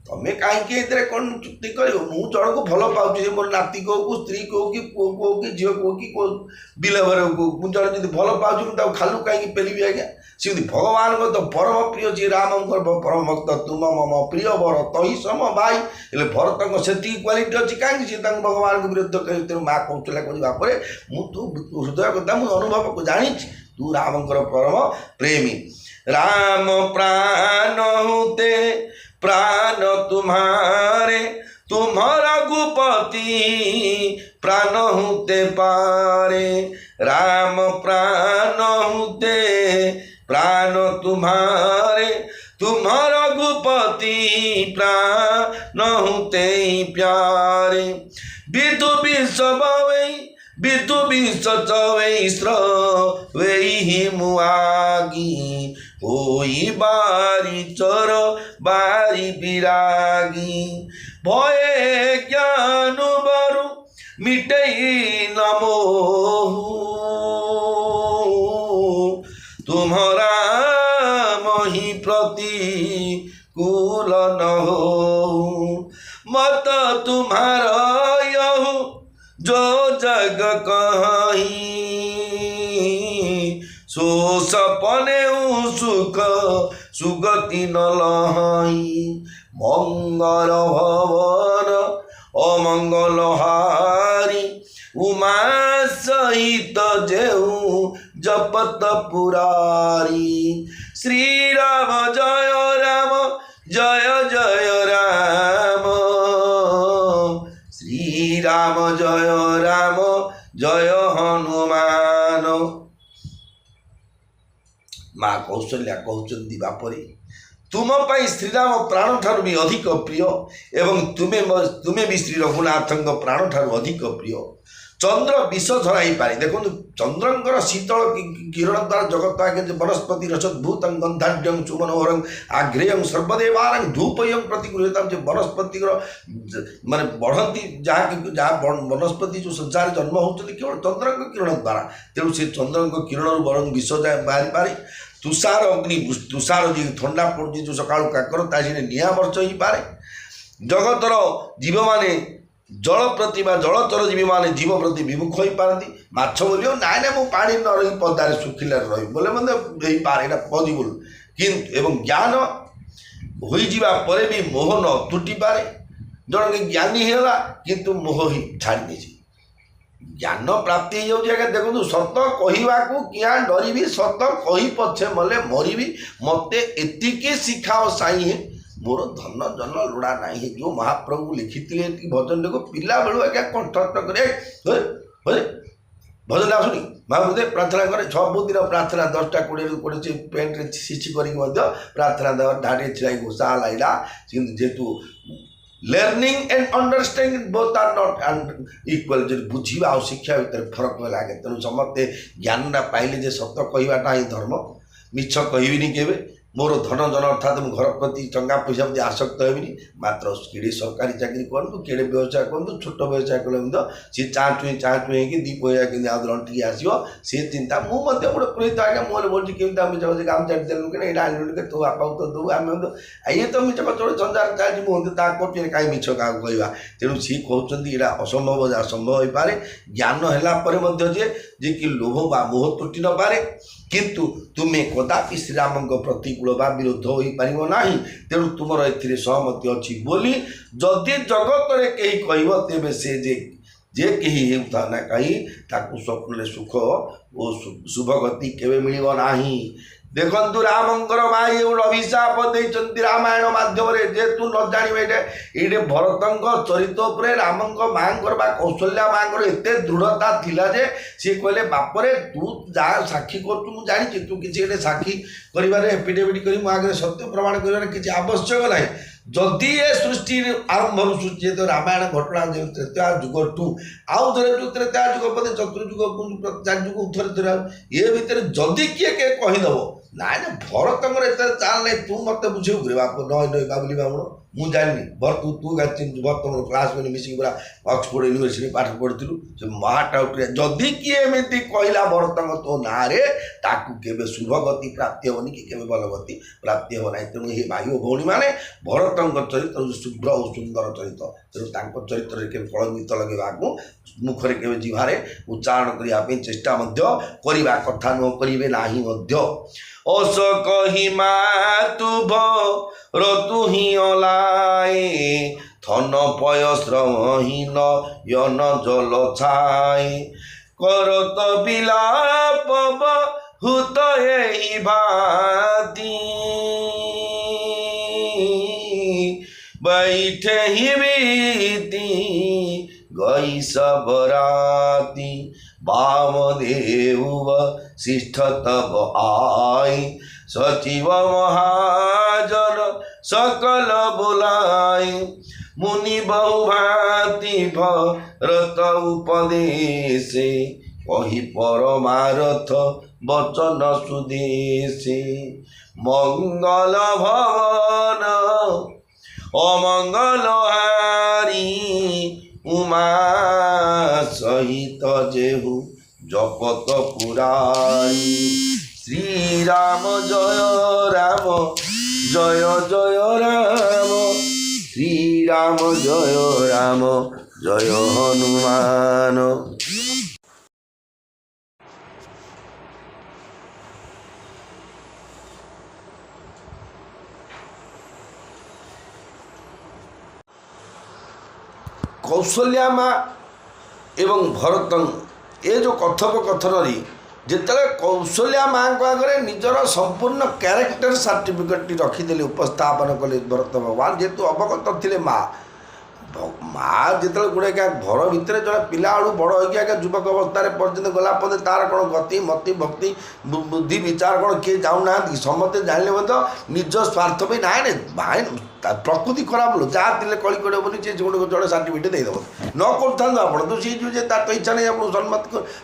तुम्हें कहीं कौन चुक्ति कर मु जन को भल पाँच मोर नाती कहो स्त्री कहो कि पुओ कहो कि झील कहो कि बिलवर को मुझे जब भल पाँच खालू कहीं पेलिबी आज्ञा सी भगवान को तो परम प्रिय जी राम परम भक्त तुम मम प्रिय वर तही सम भाई हेल्ले भरत से क्वालिटी अच्छी कहीं सी भगवान को विरुद्ध कर तेणु माँ कौशल्या कहवा तू हृदय कथा मुझे अनुभव को जानी तू रामंकर परम प्रेमी राम प्राण होते प्राण तुम्हारे तुम्हारा गुपति प्राण होते पारे राम प्राण होते प्राण तुम्हारे तुम्हारा गुपति प्राण होते प्यारे विदु विष चवै स्रवै मुआगी होई बारी चर बारी विरागी भये ज्ञान बरु मिटई नमोहु तुम्हारा मही प्रति कुल न हो मत तुम्हारा यहु जो जग कहीं सो सपने सुख सुगति न लहाई मंगल भवन अमंगल हारी उमा सहित जेऊ जपत पुरारी श्री राम जय राम जय जय राम श्री राम जय हनुमान माँ कौशल्या कहते बापरे तुम पाई श्रीराम प्राण ठारू भी अधिक प्रिय एवं तुम्हें भी श्री रघुनाथ प्राण ठारू अधिक प्रिय चंद्र विष झराई पारे देखो चंद्रंकर शीतल किरण द्वारा जगत आगे वनस्पति रसद्भूत गंधाढ्यं सुमनोहरं आग्रेयं सर्वदेवारं धूपयं प्रतिगृहता जो वनस्पति माने बढ़ती जहाँ वनस्पति जो संसार जन्म होती केवल चंद्रंक किरण द्वारा तेणु से चंद्रंक किरण वर विष जाए बाहरी पारे तुषार अग्नि तुषार जी ठंडा पड़ती जो सका काकर ताजे निआ वर्ष ही पारे जगतर जीव माने जल प्रति जलचर जीवी माने जीव प्रति विमुख हो पारती माछ बोलियो ना ना मु पानी न रही पदारे सुखिला रही बोले मतलब पारे पॉसिबल किंतु एवं ज्ञान हो जावा परे भी मोह न तुटी पारे जन के ज्ञानी है किंतु मोह ही छाड़ी दे ज्ञान प्राप्ति हो जाए देखो सत कहवाक क्या डरबी सत कही पछे मले मरबी मत एतिके शिखाओ साई है मोर धन जन लुड़ा ना जो महाप्रभु लिखी भजन देखो पिला बेलू आज्ञा कंठस्थ करे भजन आसुनी महाप्रभु प्रार्थना करे सबुदिन प्रार्थना 10टा 20 से पेंट्रे सिची कर प्रार्थना ढाटे छिड़ा घोषा लाइला जेहेतु learning and understanding both are not equal जो बुझा और शिक्षा भितर फरक लगे तेणु समस्ते ज्ञानटा पाइले जे सत कहवाटा ही धर्म मिछ कहबिनी केबे मोर धन जन अर्थात मु घर प्रति टंका पैसा प्रति आसक्त हेबिनी मात्र किड़े सरकारी चाकरी कहतु किड़े व्यवसाय कहतु छोट व्यवसाय कले सी चाँचुए कि दी पैसा कि लंटिकी आसो सी चिंता मुझे गोटे पुरोहित आज्ञा मुझे बोलती केमी आम जाऊँगे काम छाड़देलु कि यहाँ आनिलु तू बापा तो दू आम ये तो मिछ चोट संसार चाहती मुझे कर कहीं मिछ क्या कहवा तेणु सी कहते यहाँ असंभव जहाँ संभव हो पारे ज्ञान है जे कि लोभ बा मोह त्रुटि न पारे किंतु तुम्हें कदापि श्रीराम प्रतिकूल बा विरोध हो पार ना तेणु तुम ए सहमति अच्छी बोली जदि जगत में कहीं कह तेरे से जे कहीं होता ना कहीं ताकू स्वप्न सुख और शुभ गति केवे मिलिबो नाही। देखु रामंकर माँ ये गोटे अभिशाप देते रामायण माध्यम जेहेतु न जाने ये भरत चरित्र राम माँ कौशल्या माँ एत दृढ़ता थिला जे सी कहले बापरे तू जहाँ साक्षी कर जानी तू किसी साक्षी कर एफिडेविट कर आगे सत्य प्रमाण कर किसी आवश्यक ना जदि ये सृष्टि आरंभ सृष्टि तो रामायण घटना जो त्रेता जुग टू आउ थे जो त्रेता जुग पदे चतुर्जुग चार जुग थे थे ये भितर जदि किए के कहीदेव ना ना भरत चाल नहीं तू मत बुझे बाप नई बाबुली बामण मुझे जानी भर तू तू भरत क्लास में मिसिक पूरा ऑक्सफोर्ड यूनिवर्सिटी पाठ पढ़ी से महाटाउट जदि किए एमती कहला भरत तो ना रे ताकू केवे शुभ गति प्राप्ति हेनी कि केवे बल गति प्राप्ति हे ना तेणु ये भाई भौणी मैंने भरत चरित्र शुभ्र और सुंदर चरित्र तेणु चरित्र के कलंकित लगे मुखरे के जिहारे उच्चारण करने चेष्टा करने कथा न करेंगे ना अस कही तु भरतु ही अलाए थन पय श्रमहीन यन जल छाए करत बिलाप हुत एहि भाती बैठे ही बीती गई सबराती वामदेव शिष्ठ तब आय सचिव महाजन सकल बुलाय मुनि बहुभाति भरत उपदेशे कही परमारथ वचन सुदेशे मंगल भवन अमंगल हारी उमा सहित जेहु जपत पुरारी श्री राम जय जय राम श्री राम जय हनुमान। कौशल्या माँ एवं भरत ये जो कथोपकथन जिते कौशल्या माँ आगे निजर संपूर्ण क्यारेक्टर सर्टिफिकेट रखिदे उपस्थापन कले भरत भगवान जेहेतु अवगत थे माँ माँ जिते गोटे क्या घर भितर जो पिला बड़ हो युवक अवस्था पर्यटन गला तार कौन गति मति भक्ति बुद्धि विचार कौन किए जाऊना समस्ते जानले निज स्वार्थ भी ना भाई प्रकृति खराब लो जहाँ थे कली कड़े बोली से गोटे जो सर्टिफिकेट देदेव न कर आप तो सी जो तार तो इच्छा नहीं आप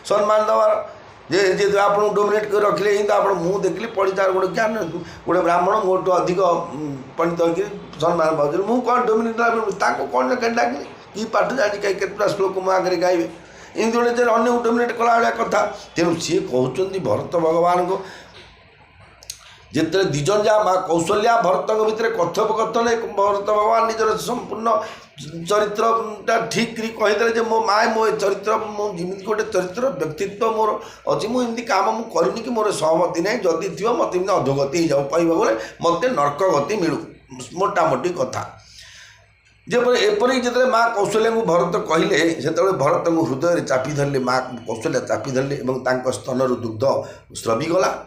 सम्मान देवार जे जे आप डोमिनेट कर रखिले ही तो आप मुझे देखली पढ़ी तार गोटे ज्ञान गोटे ब्राह्मण मोटू अधिक पंडित होकर सम्मान पाँच मुझे कौन डोमिनेट कौन डाकिली कि पाठ जानी कहीं केतटा श्लोक मो आगे गाइबे एमती गोटे अन्य डोमिनेट कला भाया कथा तेणु सी कहते भरत भगवान को जिते दिज जहाँ माँ कौशल्या भरत भितर कथोपकथन भरत भगवान निजर संपूर्ण चरित्रटा ठीक कहीदे मो माए मो चरित्र मुझे गोटे चरित्र व्यक्तित्व मोर अच्छी मुझे काम मुझे करनी कि मोर सहमति ना जदि थी मत अधोगति हो जाऊ कह बोले मत नर्क गति मिलू मोटामोटी कथा एपरी जो माँ कौशल्या को भरत कहले से भरत को हृदय चापी धरले माँ कौशल्या चापी धरले स्तनर दुग्ध स्रवीगला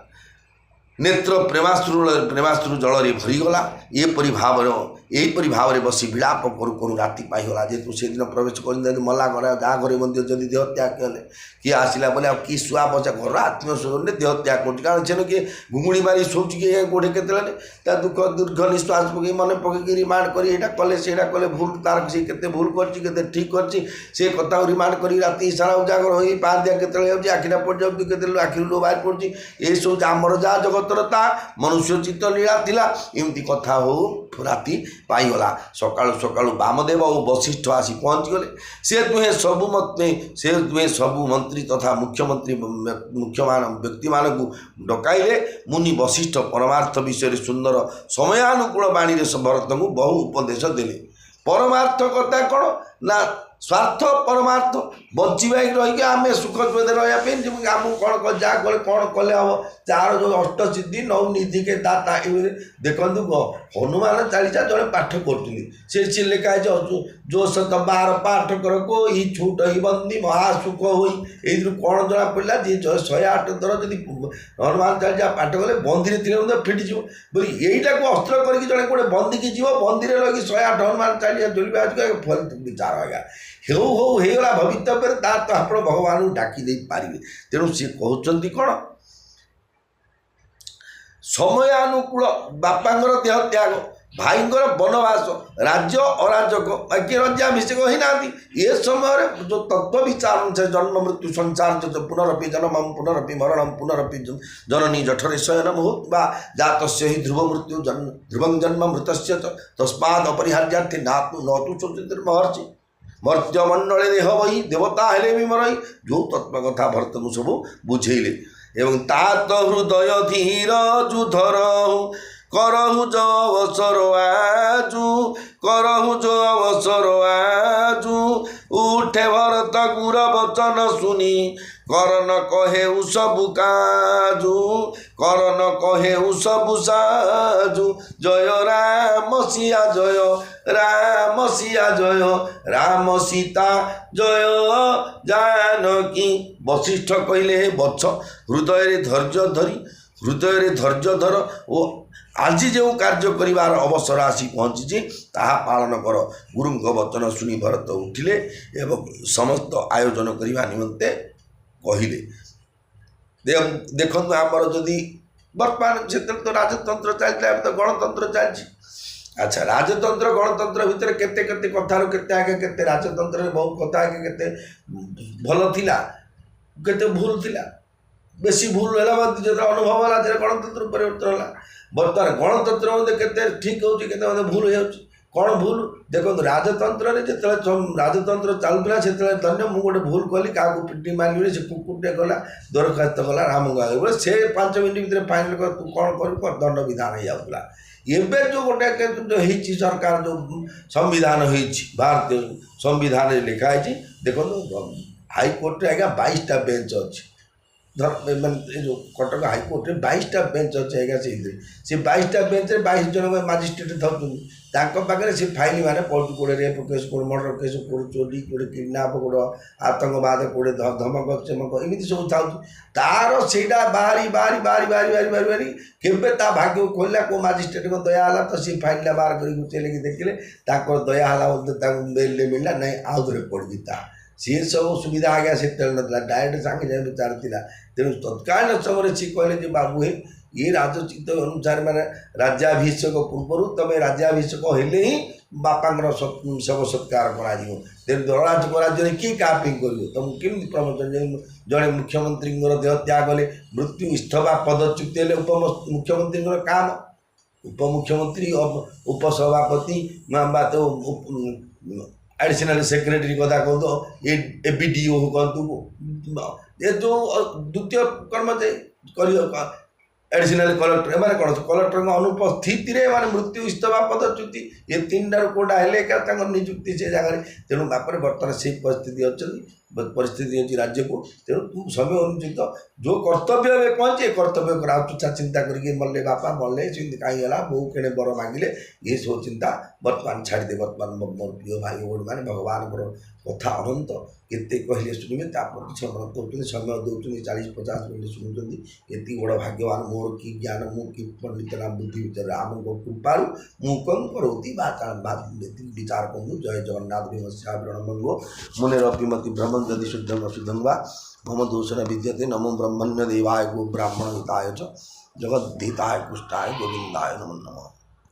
नेत्र प्रेमाश्रु जल भरीगला एपरी भाव ଏହିପରି ଭାବରେ ବସି ବିଳାପ କରୁ କରୁ ରାତି ପାଇଗଲା। ଯେହେତୁ ସେଦିନ ପ୍ରବେଶ କରି ମଲା ଘରେ ଯାହା ଘରେ ମଧ୍ୟ ଯଦି ଦେହ ତ୍ୟାଗ କଲେ କିଏ ଆସିଲା ବୋଲେ ଆଉ କି ଶୁଆ ବସା ଘର ଆତ୍ମୀୟ ସ୍ୱଜନରେ ଦେହ ତ୍ୟାଗ କରୁଛି। କାରଣ ସେନ କିଏ ଘୁଙ୍ଗୁଡ଼ି ମାରି ଶୋଉଛି କିଏ କୋଉଠି କେତେବେଳେ ତା ଦୁଃଖ ଦୀର୍ଘ ନିଶ୍ୱାସ ପକେଇ ମନେ ପକେଇକି ରିମାଣ୍ଡ କରି ଏଇଟା କଲେ ସେଇଟା କଲେ ଭୁଲ ତାର ସେ କେତେ ଭୁଲ କରିଛି କେତେ ଠିକ୍ କରିଛି ସେ କଥାକୁ ରିମାଣ୍ଡ କରି ରାତି ସାରା ଉଜାଗର ହୋଇ ପାହାନ୍ତିଆ କେତେବେଳେ ଯାଉଛି ଆଖିଟା ପଡ଼ିଯାଉଛି କେତେବେଳେ ଆଖିରୁ ଲୁହ ବାହାରି ପଡ଼ୁଛି। ଏସବୁ ଆମର ଯାହା ଜଗତର ତା ମନୁଷ୍ୟ ଚିତ୍ତ ଲୀଳା ଥିଲା। ଏମିତି କଥା ହଉ ରାତି ପାଇଗଲା। ସକାଳୁ ସକାଳୁ ବାମଦେବ ଓ ବଶିଷ୍ଠ ଆସି ପହଞ୍ଚିଗଲେ। ସେ ଦୁହେଁ ସବୁ ମନ୍ତ୍ରୀ ତଥା ମୁଖ୍ୟମାନ ବ୍ୟକ୍ତିମାନଙ୍କୁ ଡକାଇଲେ। ମୁନି ବଶିଷ୍ଠ ପରମାର୍ଥ ବିଷୟରେ ସୁନ୍ଦର ସମୟାନୁକୂଳ ବାଣୀରେ ଭରତଙ୍କୁ ବହୁ ଉପଦେଶ ଦେଲେ। ପରମାର୍ଥ କଥା କ'ଣ ନା ସ୍ୱାର୍ଥ ପରମାର୍ଥ ବଞ୍ଚିବାକି ରହିକି ଆମେ ସୁଖ ସୁବିଧା ରହିବା ପାଇଁ ଯେମିତି ଆମକୁ କ'ଣ ଯାହା କଲେ କ'ଣ କଲେ ହେବ ତାର ଯେଉଁ ଅଷ୍ଟସିଦ୍ଧି ନୌନିଧିକେ ଦାତା ଏଭଳି ଦେଖନ୍ତୁ ହନୁମାନ ଚାଳିଶା ଜଣେ ପାଠ କରୁଥିଲି ସେ ଲେଖା ହେଇଛି ଯେଉଁ ସତ ବାର ପାଠ କର କୋଇ ଛୁଟ ହି ବନ୍ଦୀ ମହାସୁଖ ହୋଇ ଏଇଥିରୁ କ'ଣ ଜଣା ପଡ଼ିଲା ଯେ 108 ଥର ଯଦି ହନୁମାନ ଚାଳିଶା ପାଠ କଲେ ବନ୍ଦୀରେ ଥିଲେ ମଧ୍ୟ ଫିଟିଯିବ ବୋଲି ଏଇଟାକୁ ଅସ୍ତ୍ର କରିକି ଜଣେ ଗୋଟେ ବନ୍ଦୀକି ଯିବ ବନ୍ଦୀରେ ରହିକି 108 ହନୁମାନ ଚାଳିଶା ଜଳିବା ଫଳ ବିଚାର ଆଜ୍ଞା ହେଉ ହେଇଗଲା ଭବିତବ୍ୟରେ ତା ତ ଆପଣ ଭଗବାନଙ୍କୁ ଡାକି ଦେଇପାରିବେ। ତେଣୁ ସିଏ କହୁଛନ୍ତି କ'ଣ ସମୟାନୁକୂଳ ବାପାଙ୍କର ଦେହ ତ୍ୟାଗ ଭାଇଙ୍କର ବନବାସ ରାଜ୍ୟ ଅରାଜକ କିଏ ରାଜ୍ୟାଭିଷେକ ହେଇନାହାନ୍ତି ଏ ସମୟରେ ଯେଉଁ ତତ୍ତ୍ୱ ବିଚାର ଅନୁସାରେ ଜନ୍ମ ମୃତ୍ୟୁ ସଂସାର ପୁନରପି ଜନ୍ମମ୍ ପୁନରପି ମରଣମ୍ ପୁନରପି ଜନନୀ ଜଠରେ ଶୟନମ୍ ବା ଜାତସ୍ୟ ହି ଧ୍ରୁବ ମୃତ୍ୟୁ ଧ୍ରୁବଂ ଜନ୍ମ ମୃତସ୍ୟ ତସ୍ମାଦ୍ ଅପରିହାର୍ଯ୍ୟାର୍ଥେ ନତୁ ଶୋଚିତ ମହର୍ଷି ମର୍ତ୍ତ୍ୟମଣ୍ଡଳେ ଦେହ ବହି ଦେବତା ହେଲେ ବି ମରଇ ଯେଉଁ ତତ୍ତ୍ୱ କଥା ଭରତଙ୍କୁ ସବୁ ବୁଝେଇଲେ। ଏବଂ ତାତ ହୃଦୟ ଧୀର ଯୁଧର କରହୁ ଯ ଅବସର ଆଜୁ ଉଠେ ଭରତ ଗୁର ବଚନ ଶୁଣି କରନ କହେଉ ସବୁ କାଜୁ ଜୟ ରାମ ସିଆ ଜୟ ରାମ ସିଆ ଜୟ ରାମ ସୀତା ଜୟ ଜାନକୀ। ବଶିଷ୍ଠ କହିଲେ ହେ ବତ୍ସ ହୃଦୟରେ ଧୈର୍ଯ୍ୟ ଧର ଓ ଆଜି ଯେଉଁ କାର୍ଯ୍ୟ କରିବାର ଅବସର ଆସି ପହଞ୍ଚିଛି ତାହା ପାଳନ କର। ଗୁରୁଙ୍କ ବଚନ ଶୁଣି ଭରତ ଉଠିଲେ ଏବଂ ସମସ୍ତ ଆୟୋଜନ କରିବା ନିମନ୍ତେ କହିଲେ। ଦେଖନ୍ତୁ ଆମର ଯଦି ବର୍ତ୍ତମାନ ସେଥିରେ ତ ରାଜତନ୍ତ୍ର ଚାଲିଥିଲା ଏବେ ତ ଗଣତନ୍ତ୍ର ଚାଲିଛି। ଆଚ୍ଛା ରାଜତନ୍ତ୍ର ଗଣତନ୍ତ୍ର ଭିତରେ କେତେ କଥାରୁ କେତେ ଆଗେ କେତେ ରାଜତନ୍ତ୍ରରେ ବହୁ କଥା ଆଗେ କେତେ ଭଲ ଥିଲା କେତେ ଭୁଲ ଥିଲା। ବେଶୀ ଭୁଲ ହେଲା ଯେତେବେଳେ ଅନୁଭବ ହେଲା ଯେ ଗଣତନ୍ତ୍ର ପରିବର୍ତ୍ତନ ହେଲା। ବର୍ତ୍ତମାନ ଗଣତନ୍ତ୍ର ମଧ୍ୟ କେତେ ଠିକ୍ ହେଉଛି କେତେ ମଧ୍ୟ ଭୁଲ ହେଇଯାଉଛି। କ'ଣ ଭୁଲ ଦେଖନ୍ତୁ ରାଜତନ୍ତ୍ରରେ ଯେତେବେଳେ ରାଜତନ୍ତ୍ର ଚାଲୁଥିଲା ସେତେବେଳେ ଧନ୍ୟ ମୁଁ ଗୋଟେ ଭୁଲ କଲି କାହାକୁ ପିଟି ମାରିଲି ସେ କୁକୁରଟେ ଗଲା ଦରଖାସ୍ତ କଲା ରାମଙ୍କୁ ଆଗେ ସେ 5 ମିନିଟ୍ ଭିତରେ ଫାଇନାଲ୍ କର ତୁ କ'ଣ କରିବୁ ଦଣ୍ଡ ବିଧାନ ହେଇଯାଉଥିଲା। ଏବେ ଯେଉଁ ଗୋଟେ ହେଇଛି ସରକାର ଯେଉଁ ସମ୍ବିଧାନ ହେଇଛି ଭାରତୀୟ ସମ୍ବିଧାନରେ ଲେଖା ହେଇଛି ଦେଖନ୍ତୁ ହାଇକୋର୍ଟରେ ଆଜ୍ଞା 22ଟା ବେଞ୍ଚ ଅଛି। ମାନେ ଏ ଯେଉଁ କଟକ ହାଇକୋର୍ଟରେ 22ଟା ବେଞ୍ଚ ଅଛି ଆଜ୍ଞା ସେଇଥିରେ ସେ 22ଟା ବେଞ୍ଚରେ 22 ଜଣ ମାଜିଷ୍ଟ୍ରେଟ୍ ଥାଉଛନ୍ତି। ତାଙ୍କ ପାଖରେ ସେ ଫାଇଲ୍ ମାନେ ପଡ଼ୁଛି କୋଉଠି ରେପ୍ କେସ୍ କୋଉଠି ମର୍ଡର କେସ୍ କୋଉଠି ଚୋରି କୋଉଠି କିଡ଼ନାପ୍ କୋଉଠି ଆତଙ୍କବାଦ କୋଉଠି ଧମକ ଚମକ ଏମିତି ସବୁ ଥାଉଛି। ତାର ସେଇଟା ବାହାରି କେବେ ତା ଭାଗ୍ୟ ଖୋଲିଲା କେଉଁ ମାଜିଷ୍ଟ୍ରେଟ୍ଙ୍କ ଦୟା ହେଲା ତ ସେ ଫାଇଲ୍ଟା ବାହାର କରି ଗୁଚେଇକି ଦେଖିଲେ ତାଙ୍କର ଦୟା ହେଲା ମଧ୍ୟ ତାଙ୍କୁ ବେଲ୍ରେ ମିଳିଲା ନାହିଁ ଆଉ ଥରେ ପଡ଼ିଛି ତା ସିଏ ସବୁ ସୁବିଧା ଆଜ୍ଞା ସେତେବେଳେ ନଥିଲା ଡାଇରେକ୍ଟ ସାଙ୍ଗେ ସାଙ୍ଗେ ବିଚାର ଥିଲା। ତେଣୁ ତତ୍କାଳୀନ ସମୟରେ ସିଏ କହିଲେ ଯେ ବାବୁ ହେ ଏ ରାଜଚିତ ଅନୁସାରେ ମାନେ ରାଜ୍ୟାଭିଷେକ ପୂର୍ବରୁ ତମେ ରାଜ୍ୟାଭିଷେକ ହେଲେ ହିଁ ବାପାଙ୍କର ଶବ ସତ୍କାର କରାଯିବ। ତେଣୁ ଅରାଜକ ରାଜ୍ୟରେ କିଏ କାହା ପାଇଁ କରିବ ତମକୁ କେମିତି ପ୍ରମୋଚନ ଜଣେ ମୁଖ୍ୟମନ୍ତ୍ରୀଙ୍କର ଦେହ ତ୍ୟାଗ କଲେ ମୃତ୍ୟୁ ଇସ୍ତଫା ପଦଚ୍ୟୁକ୍ତି ହେଲେ ମୁଖ୍ୟମନ୍ତ୍ରୀଙ୍କର କାମ ଉପମୁଖ୍ୟମନ୍ତ୍ରୀ ଉପସଭାପତି ବା ତ ଆଡ଼ିସନାଲ ସେକ୍ରେଟାରୀ କଥା କୁହନ୍ତୁ ABDO କୁହନ୍ତୁ ଏ ଯେଉଁ ଦ୍ୱିତୀୟ କର୍ମଚାରୀ ଆଡ଼ିସନାଲ କଲେକ୍ଟର ଏମାନେ କ'ଣ କଲେକ୍ଟରଙ୍କ ଅନୁପସ୍ଥିତିରେ ଏମାନେ ମୃତ୍ୟୁ ଇସ୍ତଫା ପଦଚ୍ୟୁତି ଏ 3ଟାରୁ କେଉଁଟା ହେଲେ ଏକା ତାଙ୍କର ନିଯୁକ୍ତି ସେ ଜାଗାରେ। ତେଣୁ ବାପରେ ବର୍ତ୍ତମାନ ସେଇ ପରିସ୍ଥିତି ଅଛନ୍ତି परिस्थिति अच्छी राज्य को तेणु तू समय अनुचित जो कर्तव्य में पहुँचे कर्तव्य करा तुच्छा चिंता करके मल्ले बापा मल्ले कहीं गला बहु केणे बर मांगिले ये सब चिंता बर्तमान छाड़दे बर्तमान मोर प्रिय भाई भौणी मैंने भगवान कथा अनंत केते कहले शुणिबे तापर श्रवण कर समय दौरान 40-50 मिनट शुणुंट एति बड़ भाग्यवान मोर कि ज्ञान मु कि पंडित नाम बुद्धि विचार राम कृपा मुकम करोति विचार करूँ जय जगन्नाथ विमस्या प्रणमंगो मुनिरपिमति भ्रमं यदि शुद्धम अशुद्धं वा मम दोषण विद्यते नमो ब्रह्मण्य देवाय गो ब्राह्मण हिताय च जगद्धिताय कुष्ठाय गोविंदाय नमो नमः।